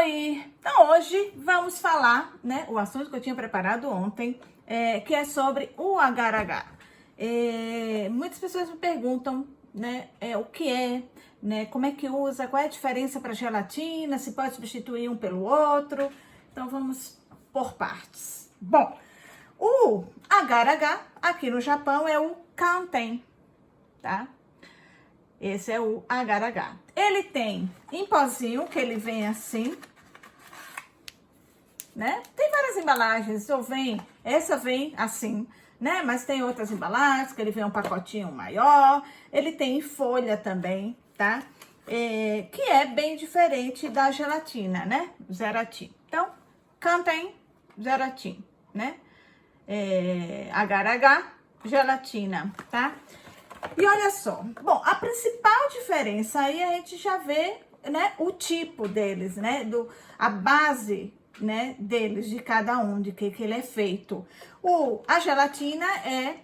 Oi! Então hoje vamos falar, né, o assunto que eu tinha preparado ontem, que é sobre o agar-agar. Muitas pessoas me perguntam, né, o que é, né, como é que usa, qual é a diferença para gelatina, se pode substituir um pelo outro. Então vamos por partes. Bom, o agar-agar aqui no Japão é o Kanten, tá? Esse é o agar-agar. Ele tem em pozinho, que ele vem assim, né? Tem várias embalagens, essa vem assim, né? Mas tem outras embalagens, que ele vem um pacotinho maior. Ele tem em folha também, tá? Que é bem diferente da gelatina, né? Zeratin. Então, Kanten, Zeratin, né? Agar-agar, gelatina, tá? E olha só, bom, a principal diferença aí a gente já vê, né, o tipo deles, né, a base, né, deles, de cada um, de que ele é feito. A gelatina é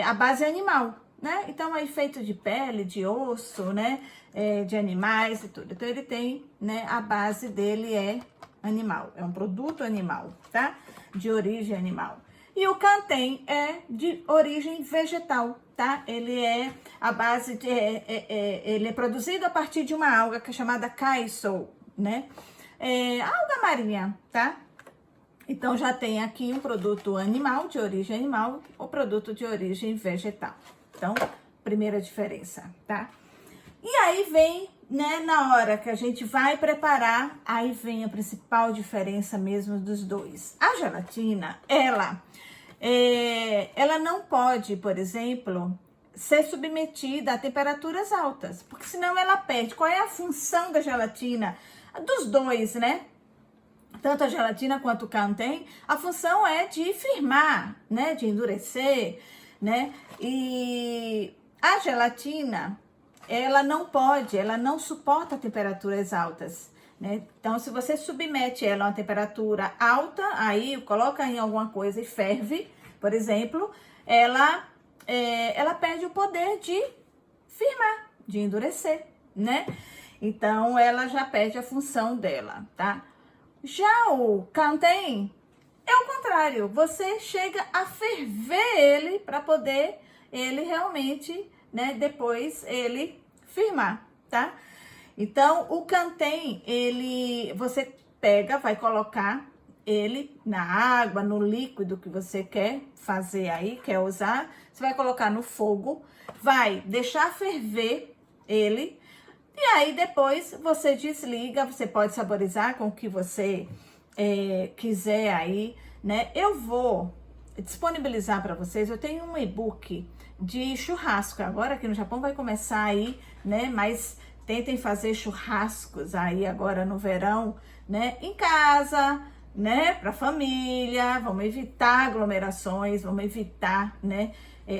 a base animal, né, então é feito de pele, de osso, né, de animais e tudo. Então ele tem, né, a base dele é animal, é um produto animal, tá, de origem animal. E o Kanten é de origem vegetal, tá? Ele é a base de, ele é produzido a partir de uma alga que é chamada kaiso, né? Alga marinha, tá? Então já tem aqui um produto animal, de origem animal, o produto de origem vegetal. Então, primeira diferença, tá? E aí vem, né, na hora que a gente vai preparar, aí vem a principal diferença mesmo dos dois. A gelatina, ela não pode, por exemplo, ser submetida a temperaturas altas, porque senão ela perde. Qual é a função da gelatina? Dos dois, né? Tanto a gelatina quanto o Kanten, a função é de firmar, né, de endurecer, né? E a gelatina, ela não suporta temperaturas altas, né? Então, se você submete ela a uma temperatura alta, aí coloca em alguma coisa e ferve, por exemplo, ela perde o poder de firmar, de endurecer, né? Então, ela já perde a função dela, tá? Já o Kanten é o contrário, você chega a ferver ele para poder ele realmente, né, depois ele firmar, tá? Então, o Kanten, você pega, vai colocar ele na água, no líquido que você quer fazer aí, quer usar, você vai colocar no fogo, vai deixar ferver ele, e aí depois você desliga, você pode saborizar com o que você quiser aí, né? Eu vou disponibilizar para vocês, eu tenho um e-book de churrasco, agora aqui no Japão vai começar aí, né? Mas tentem fazer churrascos aí agora no verão, né? Em casa, né? Para família, vamos evitar aglomerações, vamos evitar, né?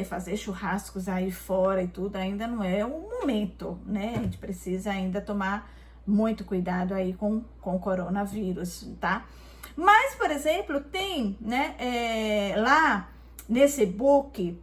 Fazer churrascos aí fora e tudo, ainda não é o momento, né? A gente precisa ainda tomar muito cuidado aí com o coronavírus, tá? Mas, por exemplo, tem, né, lá nesse e-book,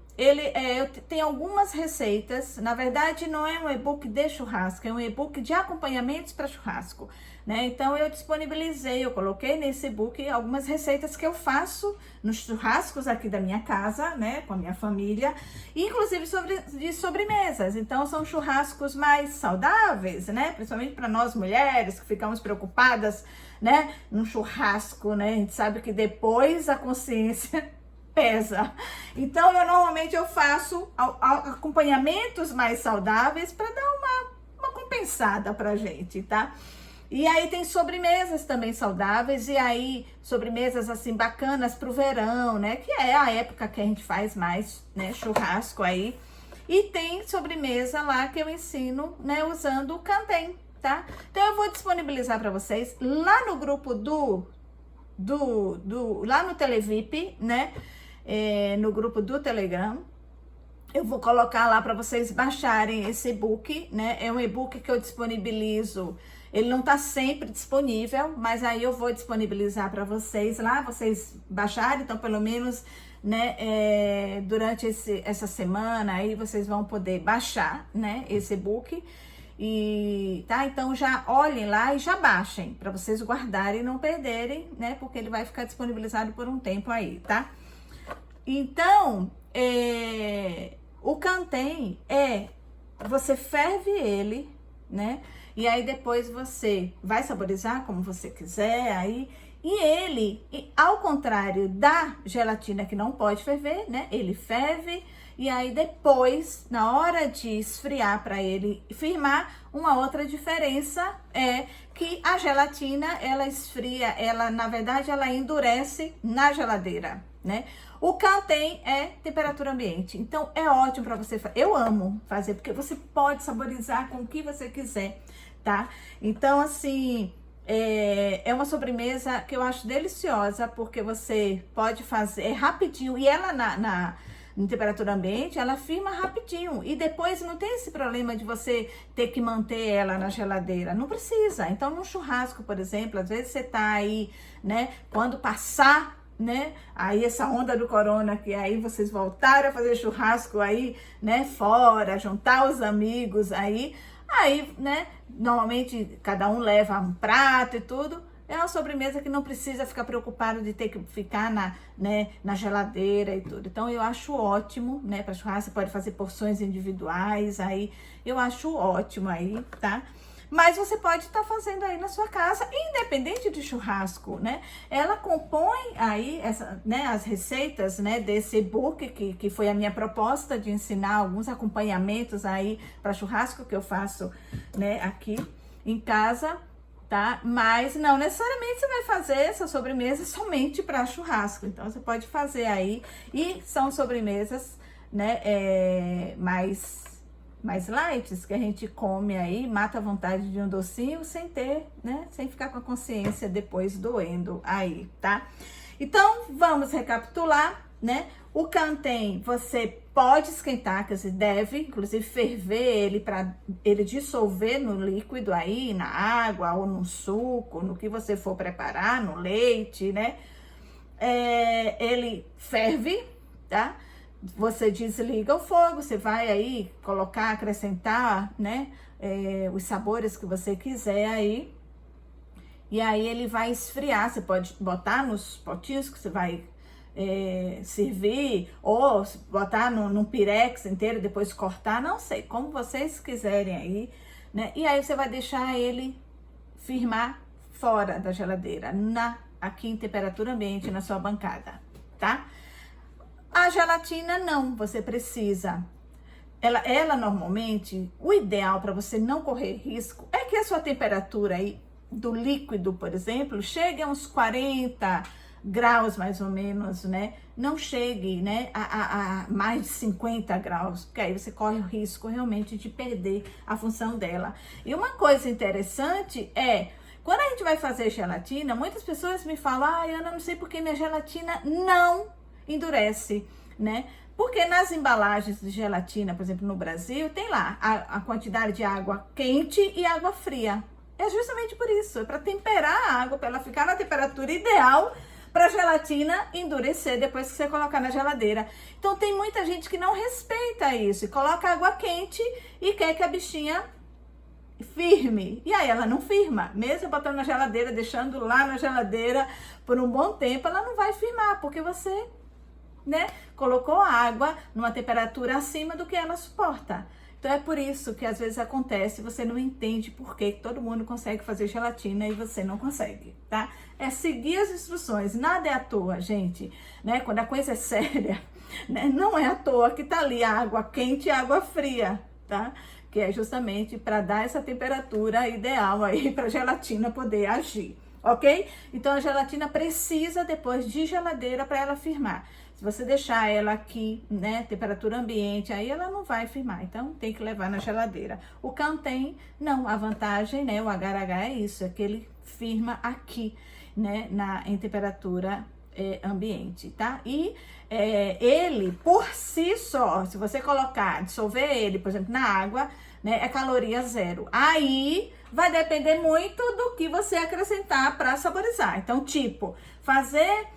tem algumas receitas. Na verdade, não é um e-book de churrasco, é um e-book de acompanhamentos para churrasco, né? Então, eu coloquei nesse e-book algumas receitas que eu faço nos churrascos aqui da minha casa, né, com a minha família, inclusive de sobremesas. Então, são churrascos mais saudáveis, né? Principalmente para nós mulheres que ficamos preocupadas, né, num churrasco, né? A gente sabe que depois a consciência pesa. Então, normalmente eu faço acompanhamentos mais saudáveis para dar uma compensada pra gente, tá? E aí tem sobremesas também saudáveis, e aí sobremesas assim bacanas pro verão, né? Que é a época que a gente faz mais, né, churrasco aí. E tem sobremesa lá que eu ensino, né, usando o Kanten, tá? Então eu vou disponibilizar para vocês lá no grupo lá no Televip, né? No grupo do Telegram. Eu vou colocar lá para vocês baixarem esse e-book, né? É um e-book que eu disponibilizo. Ele não tá sempre disponível, mas aí eu vou disponibilizar para vocês lá, vocês baixarem, então pelo menos, né, durante essa semana aí vocês vão poder baixar, né, esse e-book. E tá, então já olhem lá e já baixem para vocês guardarem e não perderem, né? Porque ele vai ficar disponibilizado por um tempo aí, tá? Então, o Canteen você ferve ele, né? E aí depois você vai saborizar como você quiser aí. E ele, ao contrário da gelatina que não pode ferver, né? Ele ferve e aí depois, na hora de esfriar para ele firmar, uma outra diferença é que a gelatina, ela esfria, ela na verdade ela endurece na geladeira, né? O Canteen é temperatura ambiente, então é ótimo para você fazer. Eu amo fazer porque você pode saborizar com o que você quiser, tá? Então assim, é uma sobremesa que eu acho deliciosa, porque você pode fazer rapidinho. E ela em temperatura ambiente, ela firma rapidinho. E depois não tem esse problema de você ter que manter ela na geladeira. Não precisa. Então, num churrasco, por exemplo, às vezes você tá aí, né? Quando passar, né? Aí essa onda do corona, que aí vocês voltaram a fazer churrasco aí, né? Fora, juntar os amigos aí. Aí, né, normalmente cada um leva um prato e tudo. É uma sobremesa que não precisa ficar preocupado de ter que ficar na geladeira e tudo. Então, eu acho ótimo, né, para churrasco. Você pode fazer porções individuais aí. Eu acho ótimo aí, tá? Mas você pode estar fazendo aí na sua casa, independente de churrasco, né? Ela compõe aí as receitas, né, desse e-book que foi a minha proposta de ensinar alguns acompanhamentos aí para churrasco que eu faço, né, aqui em casa, tá? Mas não necessariamente você vai fazer essa sobremesa somente para churrasco. Então você pode fazer aí, e são sobremesas, né, mais light, que a gente come aí, mata a vontade de um docinho sem ter, né, sem ficar com a consciência depois doendo aí, tá? Então, vamos recapitular, né? O Canteen, você pode esquentar, quer dizer, deve, inclusive, ferver ele para ele dissolver no líquido aí, na água ou no suco, no que você for preparar, no leite, né? Ele ferve, tá? Você desliga o fogo, você vai aí colocar, acrescentar, né, os sabores que você quiser aí. E aí ele vai esfriar, você pode botar nos potinhos que você vai servir, ou botar num pirex inteiro, depois cortar, não sei, como vocês quiserem aí, né? E aí você vai deixar ele firmar fora da geladeira, aqui em temperatura ambiente, na sua bancada, tá? A gelatina não, você precisa. Ela normalmente, o ideal para você não correr risco é que a sua temperatura aí do líquido, por exemplo, chegue a uns 40 graus mais ou menos, né? Não chegue, né, a mais de 50 graus, porque aí você corre o risco realmente de perder a função dela. E uma coisa interessante quando a gente vai fazer gelatina, muitas pessoas me falam, Ana, não sei porque minha gelatina não endurece, né? Porque nas embalagens de gelatina, por exemplo, no Brasil, tem lá a quantidade de água quente e água fria. É justamente por isso, é para temperar a água, para ela ficar na temperatura ideal para a gelatina endurecer depois que você colocar na geladeira. Então tem muita gente que não respeita isso e coloca água quente e quer que a bichinha firme. E aí ela não firma. Mesmo botando na geladeira, deixando lá na geladeira por um bom tempo, ela não vai firmar, porque você, né, colocou a água numa temperatura acima do que ela suporta. Então é por isso que às vezes acontece, você não entende por que todo mundo consegue fazer gelatina e você não consegue, tá? É seguir as instruções, nada é à toa, gente, né? Quando a coisa é séria, né? Não é à toa que tá ali a água quente e a água fria, tá? Que é justamente para dar essa temperatura ideal aí para a gelatina poder agir, ok? Então a gelatina precisa depois de geladeira para ela firmar. Se você deixar ela aqui, né, temperatura ambiente, aí ela não vai firmar, então tem que levar na geladeira. O Canteen, não, a vantagem, né, o agar-agar é isso, é que ele firma aqui, né, em temperatura ambiente, tá? E ele, por si só, se você dissolver ele, por exemplo, na água, né, é caloria zero. Aí vai depender muito do que você acrescentar para saborizar. Então, tipo, fazer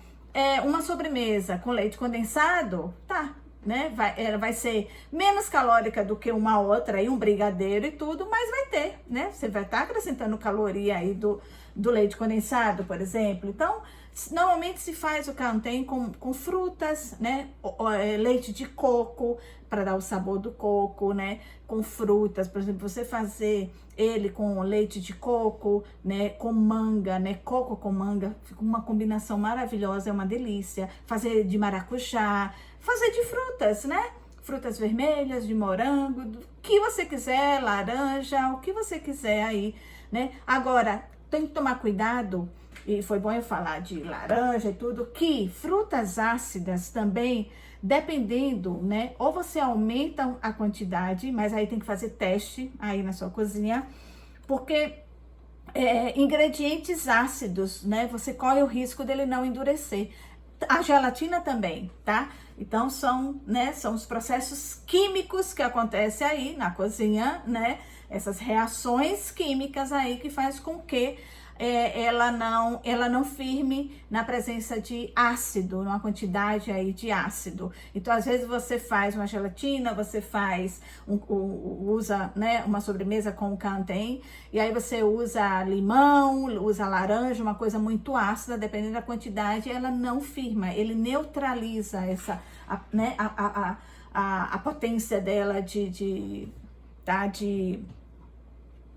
uma sobremesa com leite condensado, tá, né? Ela vai ser menos calórica do que uma outra, aí um brigadeiro e tudo, mas vai ter, né? Você vai estar acrescentando caloria aí do leite condensado, por exemplo. Então, normalmente se faz o canteen com frutas, né? Leite de coco, para dar o sabor do coco, né? Com frutas, por exemplo, você fazer ele com leite de coco, né? Com manga, né? Coco com manga, fica uma combinação maravilhosa, é uma delícia. Fazer de maracujá, fazer de frutas, né? Frutas vermelhas, de morango, do que você quiser, laranja, o que você quiser aí, né? Agora, tem que tomar cuidado, e foi bom eu falar de laranja e tudo, que frutas ácidas também, dependendo, né? Ou você aumenta a quantidade, mas aí tem que fazer teste aí na sua cozinha, porque ingredientes ácidos, né? Você corre o risco dele não endurecer. A gelatina também, tá? Então são os processos químicos que acontecem aí na cozinha, né? Essas reações químicas aí que faz com que ela não firme na presença de ácido, numa quantidade aí de ácido. Então, às vezes você faz uma gelatina, você faz usa, né, uma sobremesa com canteen, e aí você usa limão, usa laranja, uma coisa muito ácida, dependendo da quantidade, ela não firma, ele neutraliza a potência dela de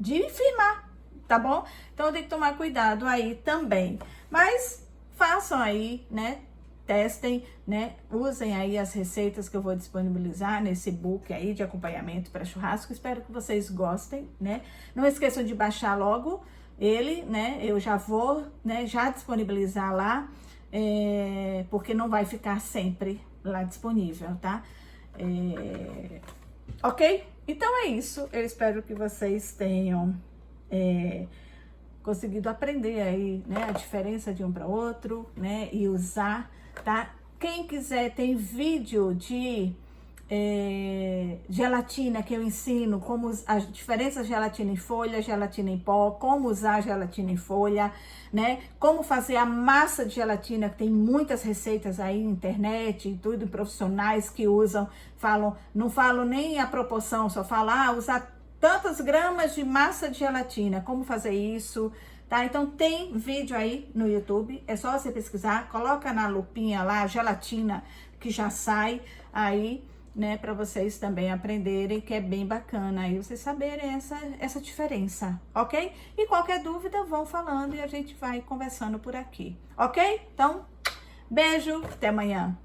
firmar, tá bom? Então tem que tomar cuidado aí também. Mas façam aí, né? Testem, né? Usem aí as receitas que eu vou disponibilizar nesse book aí de acompanhamento para churrasco. Espero que vocês gostem, né? Não esqueçam de baixar logo ele, né? Eu já vou, né? Já disponibilizar lá, porque não vai ficar sempre lá disponível, tá? Ok? Então é isso. Eu espero que vocês tenham conseguido aprender aí, né, a diferença de um para outro, né, e usar, tá? Quem quiser, tem vídeo de gelatina que eu ensino, como a diferença de gelatina em folha, gelatina em pó, como usar gelatina em folha, né? Como fazer a massa de gelatina, que tem muitas receitas aí na internet e tudo, profissionais que usam, não falam nem a proporção, só falam, usar tantas gramas de massa de gelatina, como fazer isso, tá? Então tem vídeo aí no YouTube, é só você pesquisar, coloca na lupinha lá, gelatina, que já sai aí, né, para vocês também aprenderem, que é bem bacana aí vocês saberem essa diferença, ok? E qualquer dúvida, vão falando e a gente vai conversando por aqui, ok? Então, beijo, até amanhã.